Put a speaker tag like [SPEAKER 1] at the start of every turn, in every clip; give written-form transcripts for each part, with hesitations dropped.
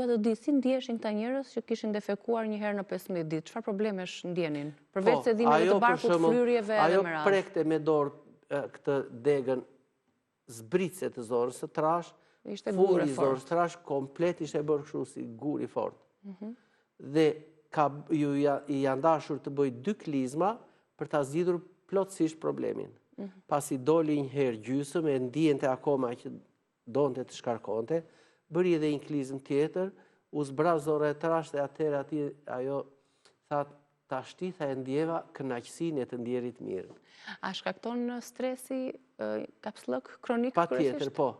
[SPEAKER 1] të di si ndjeshin këta njerëz që kishin defekuar një herë në 15 ditë. Çfarë problemesh ndjenin? Përveç se dhimbjeve të barkut, flyerjeve edhe me radhë.
[SPEAKER 2] Ajo prekte me dorë këtë degën zbritse të zorës së trash,
[SPEAKER 1] furi
[SPEAKER 2] i zorës së trash komplet ishte bërë kështu si gur i fortë. Dhe ju i janë dashur të bëj 2 klizma për ta zgjidhur plotësisht problemin. Pasi doli një herë gjysmë e ndjente akoma që donte të shkarkonte, bëri edhe një klizmë tjetër, u zbra zora e trash dhe atëherë aty ajo tha ta shtitha e ndjeva kënaqësinë e të ndjerit mirë.
[SPEAKER 1] A shkakton stresi kapslëk kronik
[SPEAKER 2] Patjetër, po.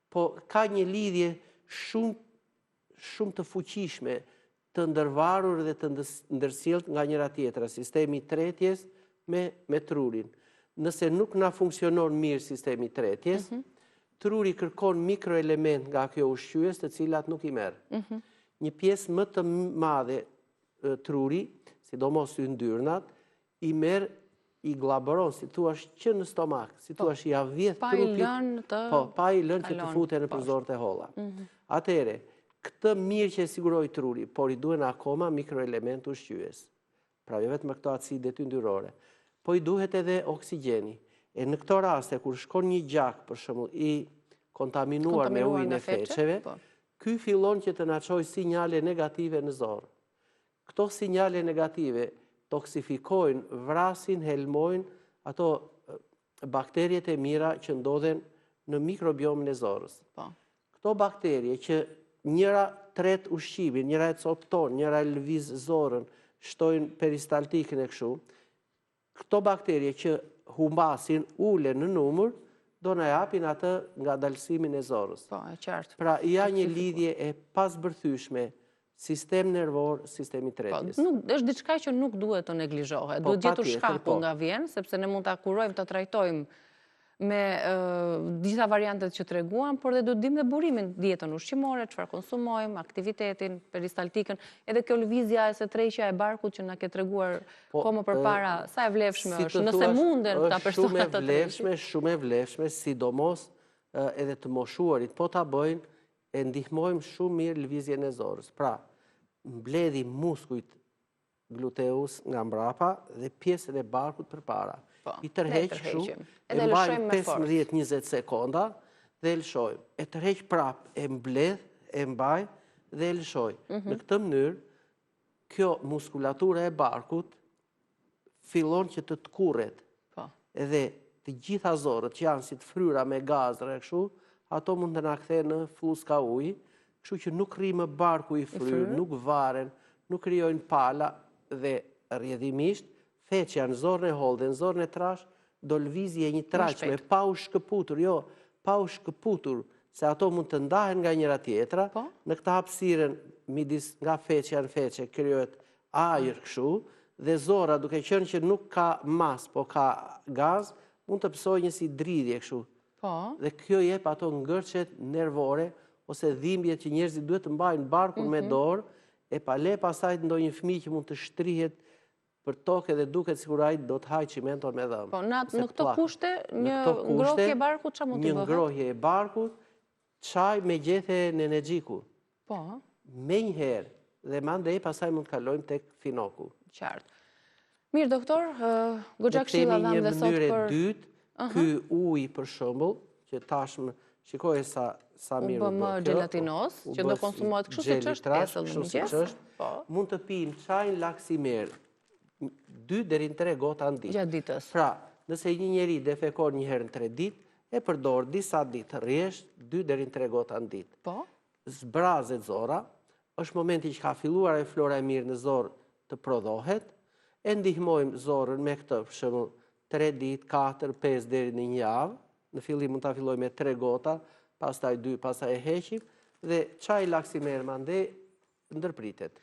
[SPEAKER 2] Po ka një lidhje shumë të fuqishme, të ndërvarur dhe të ndërsjellët nga njëra tjetra, sistemi tretjes me trurin. Nëse nuk na funksionon mirë sistemi tretjes, truri kërkon mikroelement nga kjo ushqyes të cilat nuk i merr. Një pjesë më të madhe truri, sidomos yndyrnat, i merr, i glaboron, si thua që në stomak, si thua i avjedh trupit, pa i lënë që të futen në përzorët e holla. Atëherë, këtë mirë që e siguroi truri, por i duhen akoma mikroelement ushqyes. Pra jo vetëm këto acidet yndyrore, po i duhet edhe oksigjeni. E në këto raste, kur shkon një gjak, për shembull, i kontaminuar me ujin e feçeve, ky fillon që të na çojë sinjale negative në zorë. Këto sinjale negative toksifikojnë, vrasin, helmojnë ato bakteriet e mira që ndodhen në mikrobiomin e zorës. Këto bakterie që njëra tret ushqimin, njëra e copton, njëra e lëviz zorën, shtojnë peristaltikën e kështu, këto bakterie që humbasin, ulen në numër, do na japin atë nga dalësimin e zorës.
[SPEAKER 1] Po, e qartë.
[SPEAKER 2] Pra, ja një lidhje e pasbërthyeshme, sistem nervor, sistemi tretjes.
[SPEAKER 1] Është diçka që nuk duhet të neglizhohet. Duhet gjetur shkakun nga vjen, sepse ne mund ta kurojmë, ta trajtojmë me disa variantet që treguam, por dhe duhet dim dhe burimin, dietën ushqimore, çfarë konsumojmë, aktivitetin, peristaltikën, edhe kjo lëvizja e së treqja e barkut që na ke treguar kohë më përpara, sa e vlefshme është, nëse munden ta persona të treqin.
[SPEAKER 2] Shumë e vlefshme, sidomos edhe të moshuarit, po ta bëjnë, e ndihmojmë shumë mirë lëvizjen e zorës. Pra, mbledhi muskujt gluteus nga mbrapa dhe pjesën e barkut përpara. I tërheq shumë, e mbajmë 15-20 sekonda dhe e lëshojmë. E tërheq prap, e mbledh, e mbaj dhe e lëshojmë. Në këtë mënyrë, kjo muskulatura e barkut fillon që të tkurret. Edhe të gjitha zorët që janë si të fryra me gazra e kështu, ato mund të na kthejnë në fluska uji, kështu që nuk rrimë barku i fryrë, nuk varen, nuk krijojnë pala dhe rrjedhimisht feqja në zorën e hollë dhe në zorën e trash, do lëvizje një traqme pa u shkëputur, pa u shkëputur, se ato mund të ndahen nga njëra tjetra, në këtë hapësirën midis nga feqja në feqe krijohet ajër kështu, dhe zora duke qenë që nuk ka mas, po ka gaz, mund të pësojë një si dridhje kështu. Dhe kjo jep ato ngërçet nervore ose dhimbjet që njerëzit duhet të mbajnë barkun me dorë, e pa le pastaj ndonjë fëmijë që mund të shtrihet për tokë dhe duket sikur ai do të hajë çimenton me dhëmbë.
[SPEAKER 1] Po, në këto kushte, një ngrohje e barkut çfarë mund të bëhet?
[SPEAKER 2] Një ngrohje e barkut, çaj me gjethe në energjiku.
[SPEAKER 1] Po.
[SPEAKER 2] Menjëherë dhe mandej pastaj mund të kalojmë tek finoku.
[SPEAKER 1] Qartë. Mirë, doktor, goxha këshilla dham dhe sot për...
[SPEAKER 2] Një mënyrë e dytë, ky ujë për shembull, që tashmë shikoj sa mirë
[SPEAKER 1] u bë gelatinos, që do konsumohet kështu siç është pjesëll në mëngjes.
[SPEAKER 2] Mund të pijmë çajin laksimer 2 deri në 3 gota në ditë.
[SPEAKER 1] Gjatë ditës.
[SPEAKER 2] Pra, nëse një njeri defekon një herë në 3 ditë, e përdor disa ditë rresht 2 deri në 3 gota në ditë.
[SPEAKER 1] Po.
[SPEAKER 2] Zbrazet zora, është momenti që ka filluar e flora e mirë në zorë të prodhohet, e ndihmojmë zorën me këtë, për shembull 3 ditë, 4, 5 deri në një javë, në fillim mund ta fillojmë me 3 gota, pastaj 2, pastaj e heqim dhe çaji laksimer mandej ndërpritet.